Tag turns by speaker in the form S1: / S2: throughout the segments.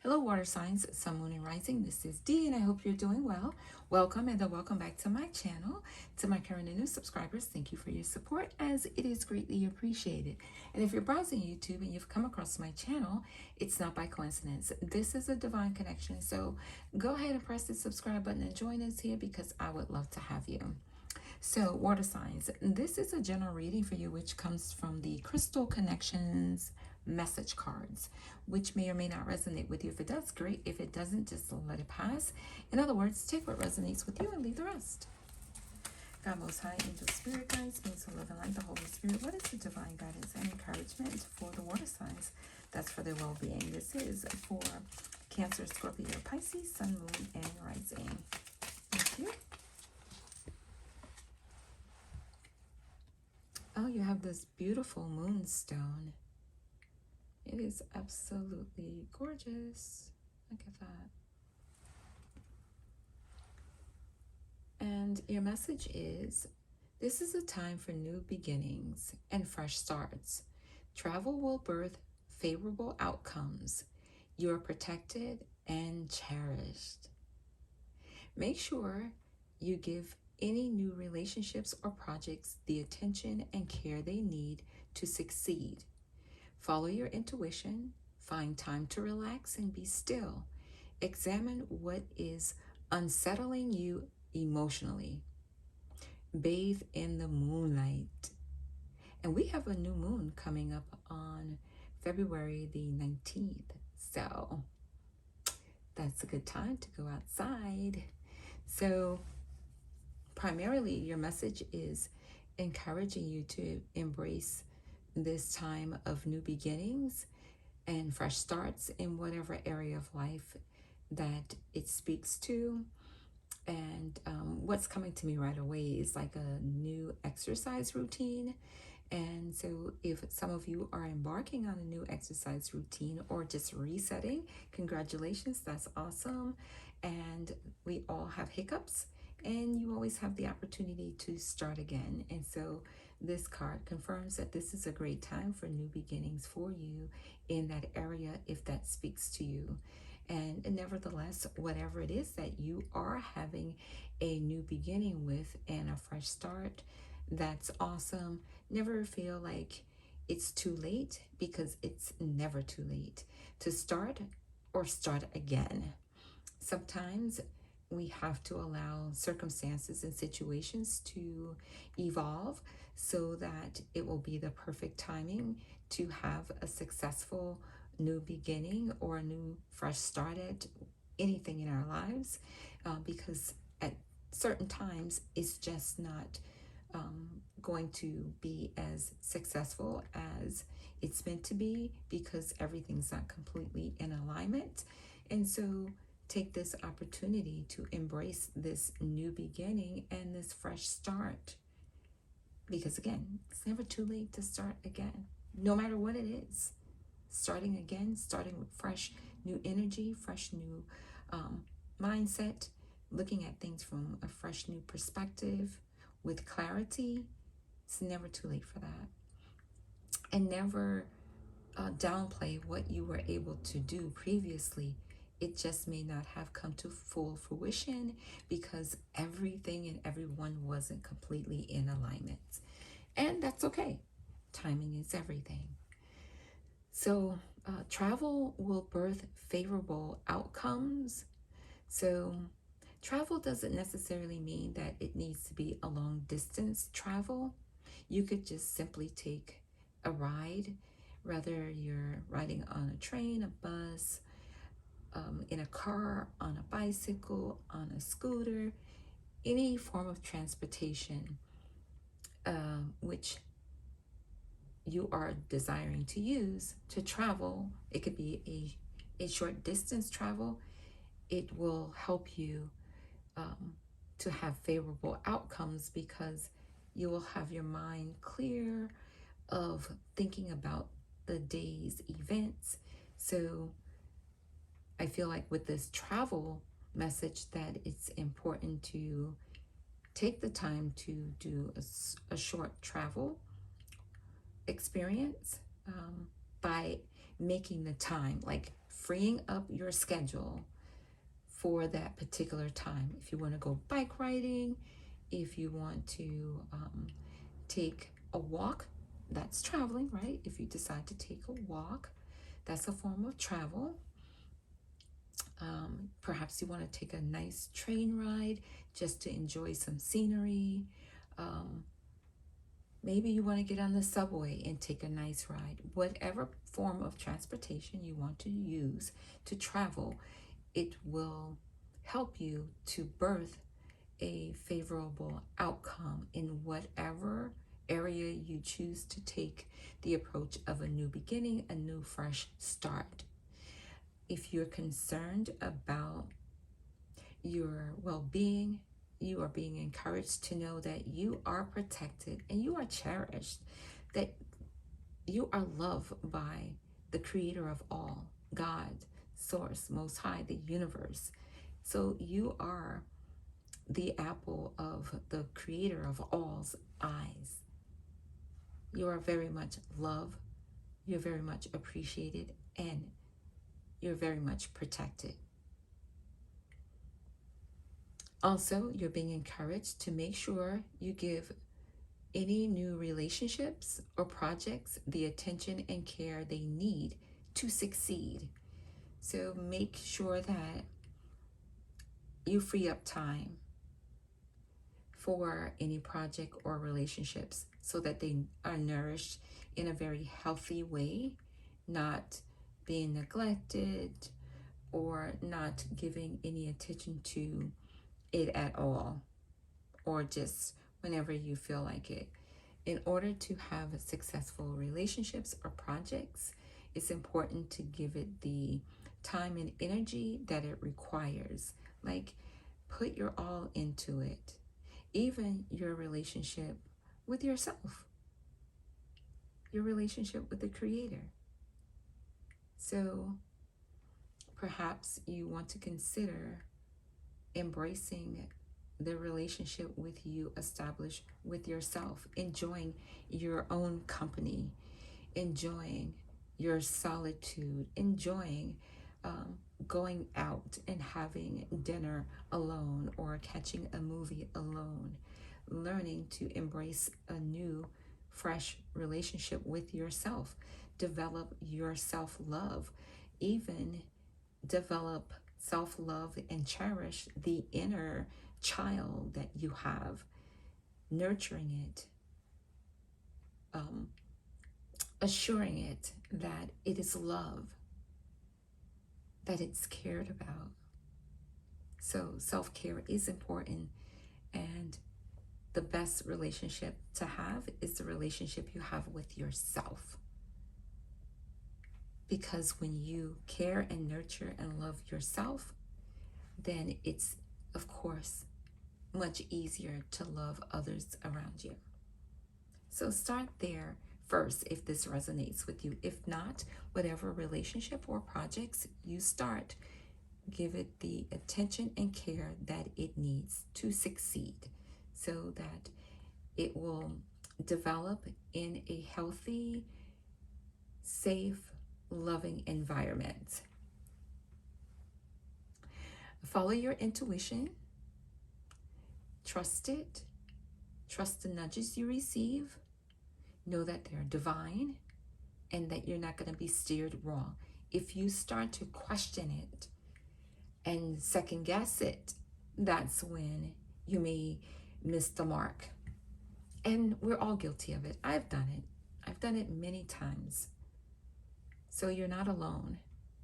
S1: Hello, water signs, sun, moon, and rising. This is Dee, and I hope you're doing well. Welcome and welcome back to my channel. To my current and new subscribers, thank you for your support, as it is greatly appreciated. And if you're browsing YouTube and you've come across my channel, it's not by coincidence. This is a divine connection. So go ahead and press the subscribe button and join us here because I would love to have you. So, water signs, this is a general reading for you, which comes from the Crystal Connections message cards, which may or may not resonate with you. If it does, great. If it doesn't, just let it pass. In other words, take what resonates with you and leave the rest. God Most High, Angel Spirit Guides, Beings of Love and Light, the Holy Spirit. What is the divine guidance and encouragement for the water signs? That's for their well-being. This is for Cancer, Scorpio, Pisces, Sun, Moon, and Rising. Thank you. Oh, you have this beautiful moonstone. It is absolutely gorgeous. Look at that. And your message is, this is a time for new beginnings and fresh starts. Travel will birth favorable outcomes. You are protected and cherished. Make sure you give any new relationships or projects the attention and care they need to succeed. Follow your intuition, find time to relax and be still. Examine what is unsettling you emotionally. Bathe in the moonlight. And we have a new moon coming up on February the 19th. So that's a good time to go outside. So primarily, your message is encouraging you to embrace this time of new beginnings and fresh starts in whatever area of life that it speaks to. And what's coming to me right away is like a new exercise routine. And so if some of you are embarking on a new exercise routine or just resetting, congratulations, that's awesome. And we all have hiccups, and you always have the opportunity to start again. And so this card confirms that this is a great time for new beginnings for you in that area, if that speaks to you. And nevertheless, whatever it is that you are having a new beginning with and a fresh start, that's awesome. Never feel like it's too late, because it's never too late to start or start again. Sometimes we have to allow circumstances and situations to evolve so that it will be the perfect timing to have a successful new beginning or a new fresh start at anything in our lives, because at certain times it's just not going to be as successful as it's meant to be, because everything's not completely in alignment. And so take this opportunity to embrace this new beginning and this fresh start, because again, it's never too late to start again, no matter what it is. Starting again, starting with fresh new energy, fresh new mindset, looking at things from a fresh new perspective with clarity. It's never too late for that. And never downplay what you were able to do previously. It just may not have come to full fruition because everything and everyone wasn't completely in alignment. And that's okay. Timing is everything. So travel will birth favorable outcomes. So travel doesn't necessarily mean that it needs to be a long distance travel. You could just simply take a ride, whether you're riding on a train, a bus, in a car, on a bicycle, on a scooter, any form of transportation which you are desiring to use to travel. It could be a short distance travel. It will help you to have favorable outcomes, because you will have your mind clear of thinking about the day's events. So I feel like with this travel message that it's important to take the time to do a short travel experience by making the time, like freeing up your schedule for that particular time. If you want to go bike riding, if you want to take a walk, that's traveling, right? If you decide to take a walk, that's a form of travel. Perhaps you want to take a nice train ride just to enjoy some scenery. Um, Maybe you want to get on the subway and take a nice ride. Whatever form of transportation you want to use to travel, it will help you to birth a favorable outcome in whatever area you choose to take the approach of a new beginning, a new fresh start. If you're concerned about your well-being, you are being encouraged to know that you are protected and you are cherished, that you are loved by the creator of all, God, source, most high, the universe. So you are the apple of the creator of all's eyes. You are very much loved, you're very much appreciated, and you're very much protected. Also, you're being encouraged to make sure you give any new relationships or projects the attention and care they need to succeed. So make sure that you free up time for any project or relationships so that they are nourished in a very healthy way, not being neglected or not giving any attention to it at all, or just whenever you feel like it. In order to have successful relationships or projects, it's important to give it the time and energy that it requires. Like, put your all into it. Even your relationship with yourself, your relationship with the Creator. So perhaps you want to consider embracing the relationship with you established with yourself, enjoying your own company, enjoying your solitude, enjoying going out and having dinner alone or catching a movie alone, learning to embrace a new, fresh relationship with yourself, develop your self-love, even develop self-love and cherish the inner child that you have, nurturing it, assuring it that it is loved, that it's cared about. So self-care is important, and the best relationship to have is the relationship you have with yourself. Because when you care and nurture and love yourself, then it's, of course, much easier to love others around you. So start there first if this resonates with you. If not, whatever relationship or projects you start, give it the attention and care that it needs to succeed so that it will develop in a healthy, safe, loving environment. Follow your intuition. Trust it. Trust the nudges you receive. Know that they're divine and that you're not going to be steered wrong. If you start to question it and second guess it, that's when you may miss the mark. And we're all guilty of it. I've done it. I've done it many times. So you're not alone.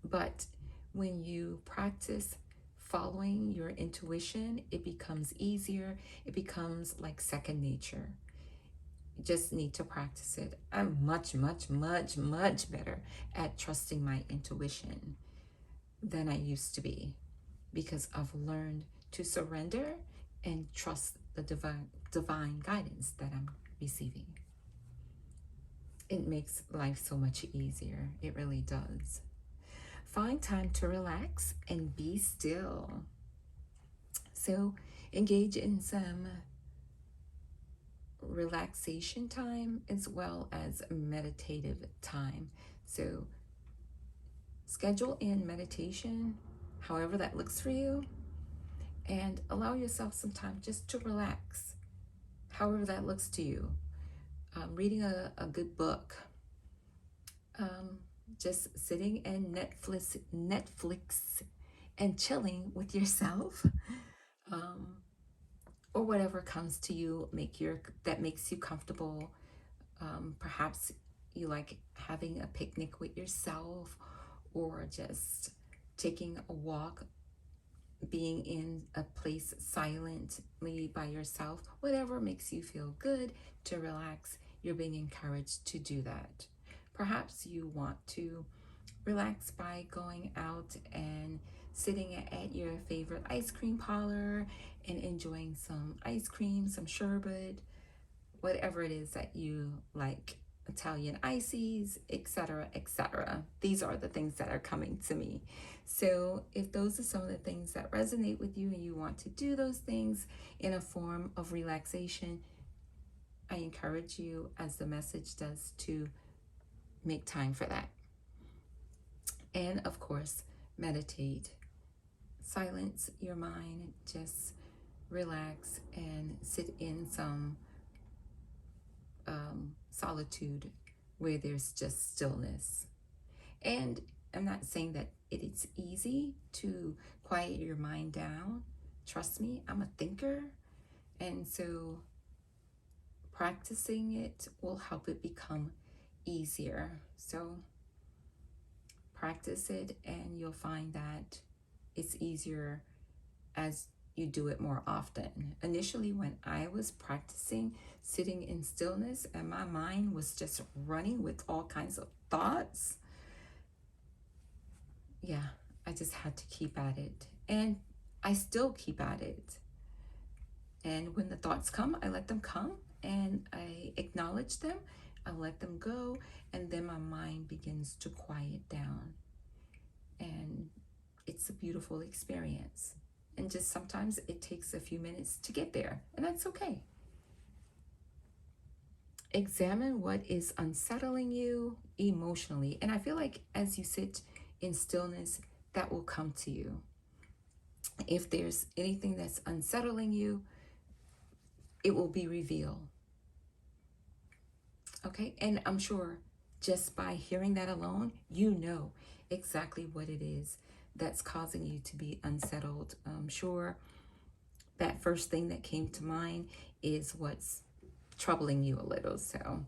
S1: But when you practice following your intuition, it becomes easier. It becomes like second nature. You just need to practice it. I'm much, much, much, much better at trusting my intuition than I used to be, because I've learned to surrender and trust the divine guidance that I'm receiving. It makes life so much easier. It really does. Find time to relax and be still. So engage in some relaxation time as well as meditative time. So Schedule in meditation, however that looks for you, and allow yourself some time just to relax, however that looks to you. Reading a good book, um, just sitting and Netflix and chilling with yourself, um, or whatever comes to you, that makes you comfortable. Perhaps you like having a picnic with yourself, or just taking a walk, being in a place silently by yourself. Whatever makes you feel good to relax, you're being encouraged to do that. Perhaps you want to relax by going out and sitting at your favorite ice cream parlor and enjoying some ice cream, some sherbet, whatever it is that you like, Italian ices, etc., etc. These are the things that are coming to me. So, if those are some of the things that resonate with you and you want to do those things in a form of relaxation, I encourage you, as the message does, to make time for that. And of course, meditate. Silence your mind, just relax and sit in some solitude where there's just stillness. And I'm not saying that it's easy to quiet your mind down. Trust me, I'm a thinker. And so practicing it will help it become easier. So practice it, and you'll find that it's easier as you do it more often. Initially, when I was practicing sitting in stillness and my mind was just running with all kinds of thoughts, yeah, I just had to keep at it. And I still keep at it. And when the thoughts come, I let them come and I acknowledge them. I let them go, and then my mind begins to quiet down. And it's a beautiful experience. And just sometimes it takes a few minutes to get there, and that's okay. Examine what is unsettling you emotionally. And I feel like as you sit in stillness, that will come to you. If there's anything that's unsettling you, it will be revealed. Okay? And I'm sure just by hearing that alone, you know exactly what it is that's causing you to be unsettled. I'm sure that first thing that came to mind is what's troubling you a little. So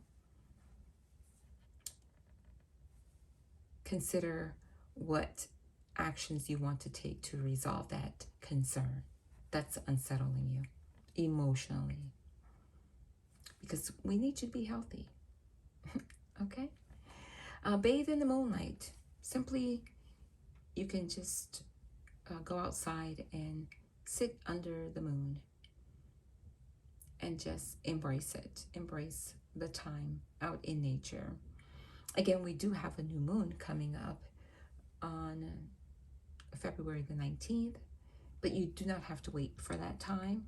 S1: consider what actions you want to take to resolve that concern that's unsettling you emotionally, because we need you to be healthy. Okay? Bathe in the moonlight. Simply, you can just go outside and sit under the moon and just embrace it. Embrace the time out in nature. Again, we do have a new moon coming up on February the 19th, but you do not have to wait for that time.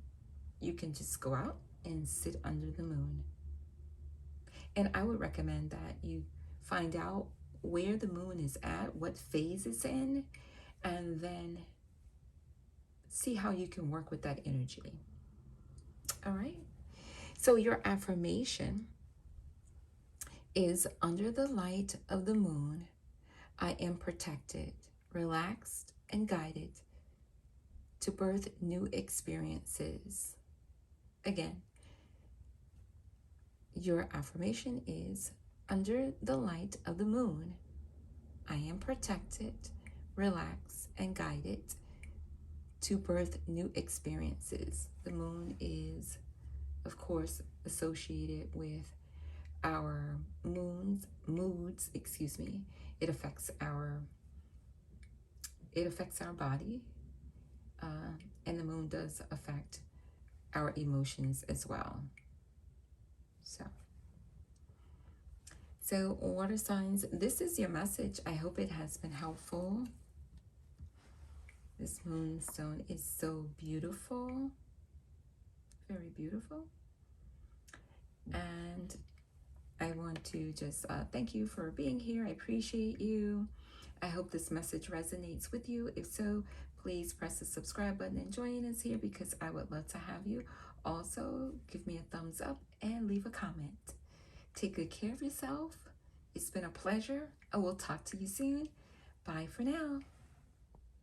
S1: You can just go out and sit under the moon. And I would recommend that you find out where the moon is at, what phase it's in, and then see how you can work with that energy. All right? So, your affirmation is: under the light of the moon, I am protected, relaxed, and guided to birth new experiences. Again, your affirmation is: under the light of the moon, I am protected, relaxed, and guided to birth new experiences. The moon is, of course, associated with our moods, excuse me. It affects our body, and the moon does affect our emotions as well. So water signs, this is your message. I hope it has been helpful. This moonstone is so beautiful, very beautiful. And I want to just thank you for being here. I appreciate you. I hope this message resonates with you. If so, please press the subscribe button and join us here because I would love to have you. Also, give me a thumbs up and leave a comment. Take good care of yourself. It's been a pleasure. I will talk to you soon. Bye for now.